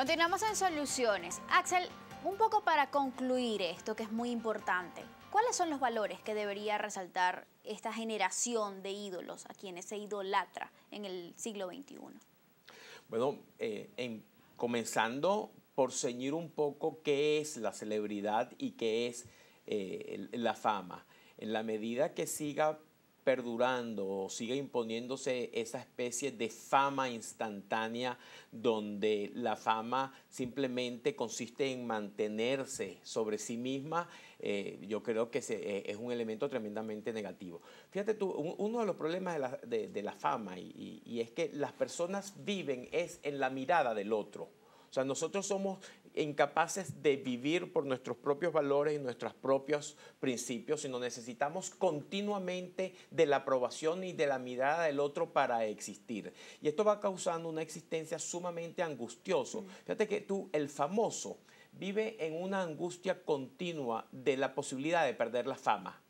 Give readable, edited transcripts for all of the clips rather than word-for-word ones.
Continuamos en Soluciones. Axel, un poco para concluir esto que es muy importante. ¿Cuáles son los valores que debería resaltar esta generación de ídolos a quienes se idolatra en el siglo XXI? Bueno, comenzando por ceñir un poco qué es la celebridad y qué es la fama. En la medida que siga perdurando o siga imponiéndose esa especie de fama instantánea donde la fama simplemente consiste en mantenerse sobre sí misma, yo creo que es un elemento tremendamente negativo. Fíjate tú, uno de los problemas de la fama y es que las personas viven es en la mirada del otro. O sea, nosotros somos incapaces de vivir por nuestros propios valores y nuestros propios principios, sino necesitamos continuamente de la aprobación y de la mirada del otro para existir. Y esto va causando una existencia sumamente angustiosa. Fíjate que el famoso, vive en una angustia continua de la posibilidad de perder la fama.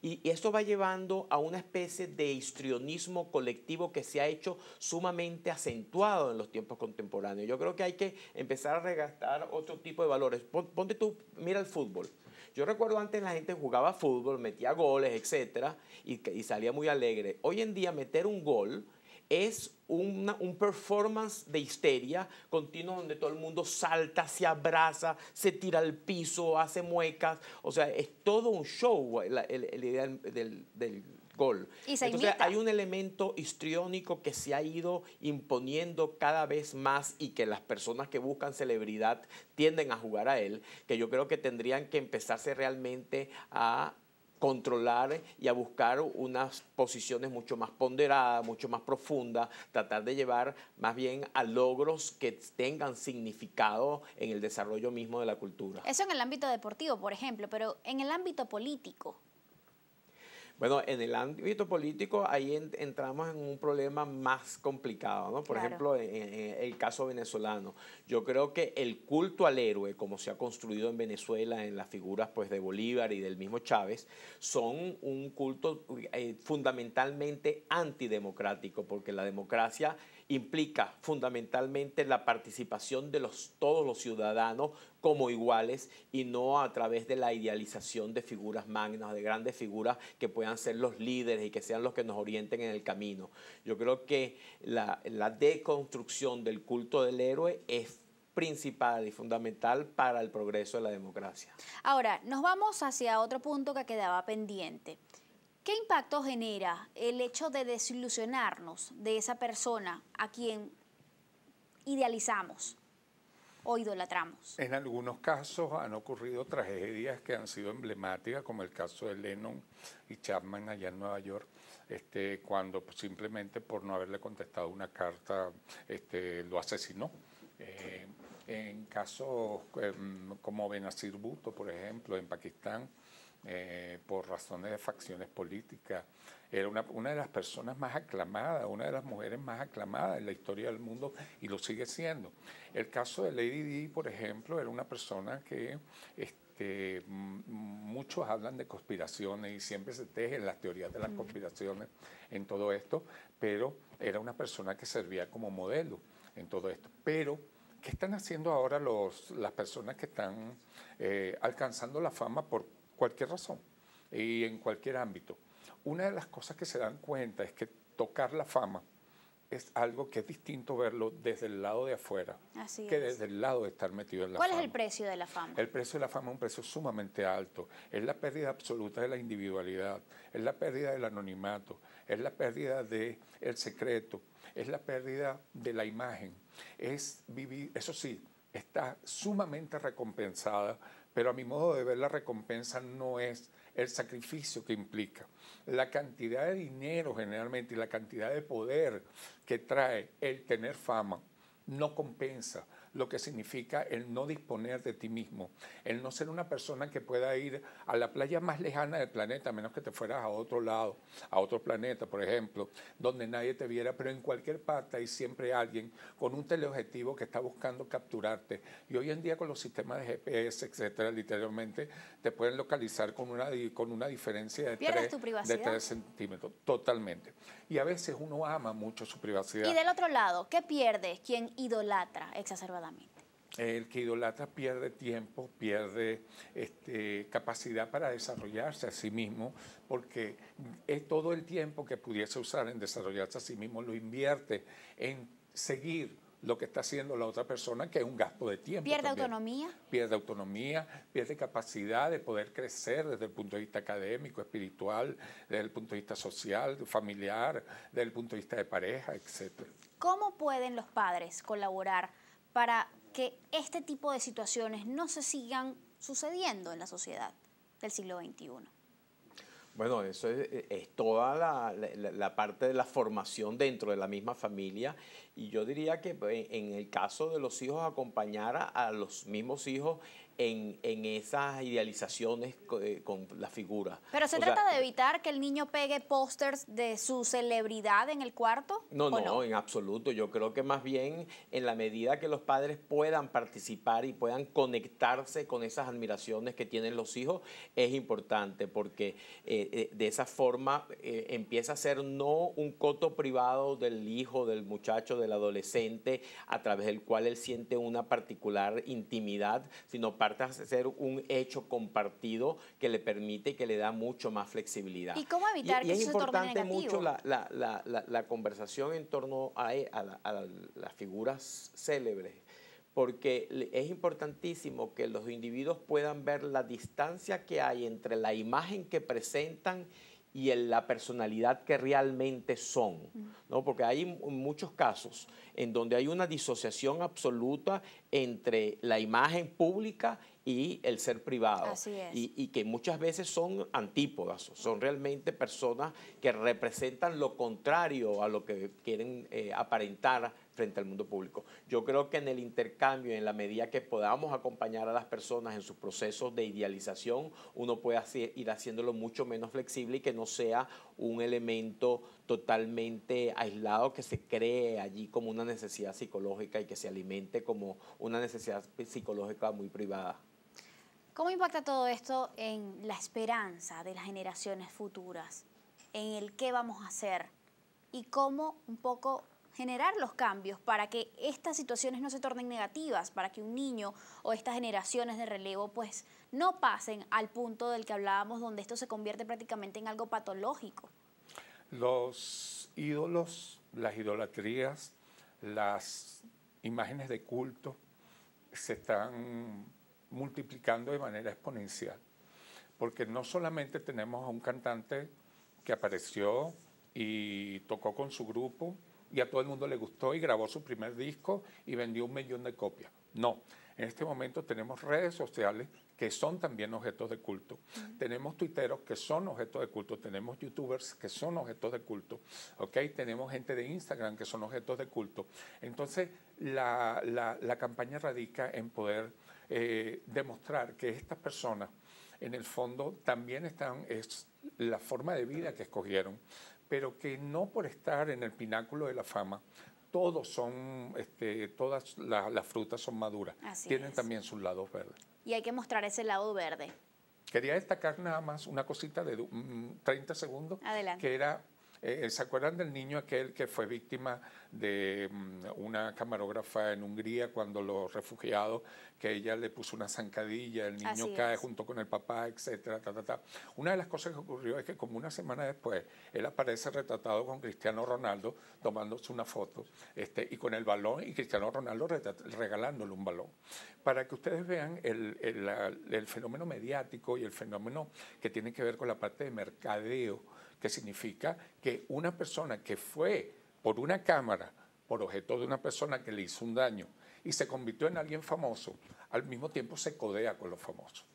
Y esto va llevando a una especie de histrionismo colectivo que se ha hecho sumamente acentuado en los tiempos contemporáneos. Yo creo que hay que empezar a rescatar otro tipo de valores. Ponte tú, mira el fútbol. Yo recuerdo antes la gente jugaba fútbol, metía goles, etcétera, y salía muy alegre. Hoy en día meter un gol es un performance de histeria continuo donde todo el mundo salta, se abraza, se tira al piso, hace muecas. O sea, es todo un show la idea del gol. Y se Entonces imita. hay un elemento histriónico que se ha ido imponiendo cada vez más y que las personas que buscan celebridad tienden a jugar a él, que yo creo que tendrían que empezarse realmente a controlar y a buscar unas posiciones mucho más ponderadas, mucho más profundas, tratar de llevar más bien a logros que tengan significado en el desarrollo mismo de la cultura. Eso en el ámbito deportivo, por ejemplo, pero en el ámbito político. Bueno, en el ámbito político ahí entramos en un problema más complicado, ¿no? Por Claro. ejemplo, en el caso venezolano, yo creo que el culto al héroe, como se ha construido en Venezuela en las figuras pues, de Bolívar y del mismo Chávez, son un culto fundamentalmente antidemocrático, porque la democracia implica fundamentalmente la participación de todos los ciudadanos como iguales y no a través de la idealización de figuras magnas, de grandes figuras que puedan ser los líderes y que sean los que nos orienten en el camino. Yo creo que la deconstrucción del culto del héroe es principal y fundamental para el progreso de la democracia. Ahora, nos vamos hacia otro punto que quedaba pendiente. ¿Qué impacto genera el hecho de desilusionarnos de esa persona a quien idealizamos o idolatramos? En algunos casos han ocurrido tragedias que han sido emblemáticas, como el caso de Lennon y Chapman allá en Nueva York, cuando simplemente por no haberle contestado una carta lo asesinó. En casos como Benazir Bhutto, por ejemplo, en Pakistán, por razones de facciones políticas. Era una de las personas más aclamadas, una de las mujeres más aclamadas en la historia del mundo y lo sigue siendo. El caso de Lady Di, por ejemplo, era una persona que muchos hablan de conspiraciones y siempre se tejen las teorías de las conspiraciones en todo esto, pero era una persona que servía como modelo en todo esto. Pero ¿qué están haciendo ahora las personas que están alcanzando la fama por cualquier razón y en cualquier ámbito? Una de las cosas que se dan cuenta es que tocar la fama es algo que es distinto verlo desde el lado de afuera que desde el lado de estar metido en la fama. ¿Cuál es el precio de la fama? El precio de la fama es un precio sumamente alto. Es la pérdida absoluta de la individualidad, es la pérdida del anonimato, es la pérdida del secreto, es la pérdida de la imagen. Es vivir, eso sí, está sumamente recompensada, pero a mi modo de ver la recompensa no es el sacrificio que implica. La cantidad de dinero generalmente y la cantidad de poder que trae el tener fama no compensa lo que significa el no disponer de ti mismo, el no ser una persona que pueda ir a la playa más lejana del planeta, a menos que te fueras a otro lado, a otro planeta, por ejemplo, donde nadie te viera, pero en cualquier parte hay siempre alguien con un teleobjetivo que está buscando capturarte. Y hoy en día con los sistemas de GPS, etcétera, literalmente te pueden localizar con una diferencia de 3 centímetros, totalmente. Y a veces uno ama mucho su privacidad. Y del otro lado, ¿qué pierde quien idolatra exacerbadamente? El que idolatra pierde tiempo, pierde capacidad para desarrollarse a sí mismo, porque es todo el tiempo que pudiese usar en desarrollarse a sí mismo lo invierte en seguir lo que está haciendo la otra persona, que es un gasto de tiempo. ¿Pierde también. autonomía? Pierde autonomía, pierde capacidad de poder crecer desde el punto de vista académico, espiritual, desde el punto de vista social, familiar, desde el punto de vista de pareja, etc. ¿Cómo pueden los padres colaborar para que este tipo de situaciones no se sigan sucediendo en la sociedad del siglo XXI? Bueno, eso es toda la parte de la formación dentro de la misma familia, y yo diría que en el caso de los hijos acompañar a los mismos hijos en esas idealizaciones con la figura. ¿Pero se trata de evitar que el niño pegue pósters de su celebridad en el cuarto? No, en absoluto. Yo creo que más bien en la medida que los padres puedan participar y puedan conectarse con esas admiraciones que tienen los hijos, es importante, porque de esa forma empieza a ser no un coto privado del hijo, del muchacho, del adolescente, a través del cual él siente una particular intimidad, sino parte a ser un hecho compartido que le permite y que le da mucho más flexibilidad. ¿Y cómo evitar que eso se torne negativo? Y es importante mucho la conversación en torno a las figuras célebres, porque es importantísimo que los individuos puedan ver la distancia que hay entre la imagen que presentan y la personalidad que realmente son, ¿no? Porque hay muchos casos en donde hay una disociación absoluta entre la imagen pública y el ser privado. Así es. Y que muchas veces son antípodas, son realmente personas que representan lo contrario a lo que quieren aparentar frente al mundo público. Yo creo que en el intercambio, en la medida que podamos acompañar a las personas en sus procesos de idealización, uno puede ir haciéndolo mucho menos flexible y que no sea un elemento totalmente aislado que se cree allí como una necesidad psicológica y que se alimente como una necesidad psicológica muy privada. ¿Cómo impacta todo esto en la esperanza de las generaciones futuras? En el qué vamos a hacer y cómo un poco generar los cambios para que estas situaciones no se tornen negativas, para que un niño o estas generaciones de relevo pues no pasen al punto del que hablábamos, donde esto se convierte prácticamente en algo patológico. Los ídolos, las idolatrías, las imágenes de culto se están multiplicando de manera exponencial, porque no solamente tenemos a un cantante que apareció y tocó con su grupo y a todo el mundo le gustó y grabó su primer disco y vendió 1 millón de copias. No, en este momento tenemos redes sociales que son también objetos de culto. Tenemos tuiteros que son objetos de culto, tenemos youtubers que son objetos de culto, ¿okay? Tenemos gente de Instagram que son objetos de culto. Entonces, la campaña radica en poder demostrar que estas personas, en el fondo, también es la forma de vida que escogieron, pero que no por estar en el pináculo de la fama, todas las frutas son maduras. Tienen también sus lados verdes. Y hay que mostrar ese lado verde. Quería destacar nada más una cosita de 30 segundos. Adelante. Que era, ¿se acuerdan del niño aquel que fue víctima de una camarógrafa en Hungría cuando los refugiados, que ella le puso una zancadilla, el niño cae junto con el papá, etcétera, Una de las cosas que ocurrió es que como una semana después, él aparece retratado con Cristiano Ronaldo tomándose una foto y con el balón, y Cristiano Ronaldo regalándole un balón. Para que ustedes vean el fenómeno mediático y el fenómeno que tiene que ver con la parte de mercadeo, que significa que una persona que fue por una cámara, por objeto de una persona que le hizo un daño y se convirtió en alguien famoso, al mismo tiempo se codea con los famosos.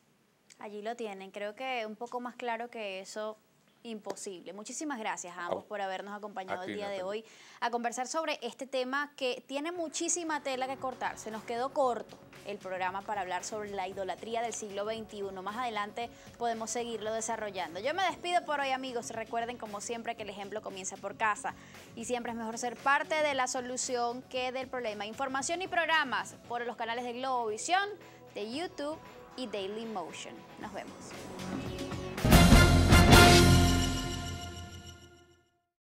Allí lo tienen. Creo que un poco más claro que eso, imposible. Muchísimas gracias a ambos por habernos acompañado el día de hoy a conversar sobre este tema que tiene muchísima tela que cortar. Se nos quedó corto el programa para hablar sobre la idolatría del siglo XXI. Más adelante podemos seguirlo desarrollando. Yo me despido por hoy, amigos. Recuerden, como siempre, que el ejemplo comienza por casa y siempre es mejor ser parte de la solución que del problema. Información y programas por los canales de Globovisión, de YouTube y Daily Motion. Nos vemos.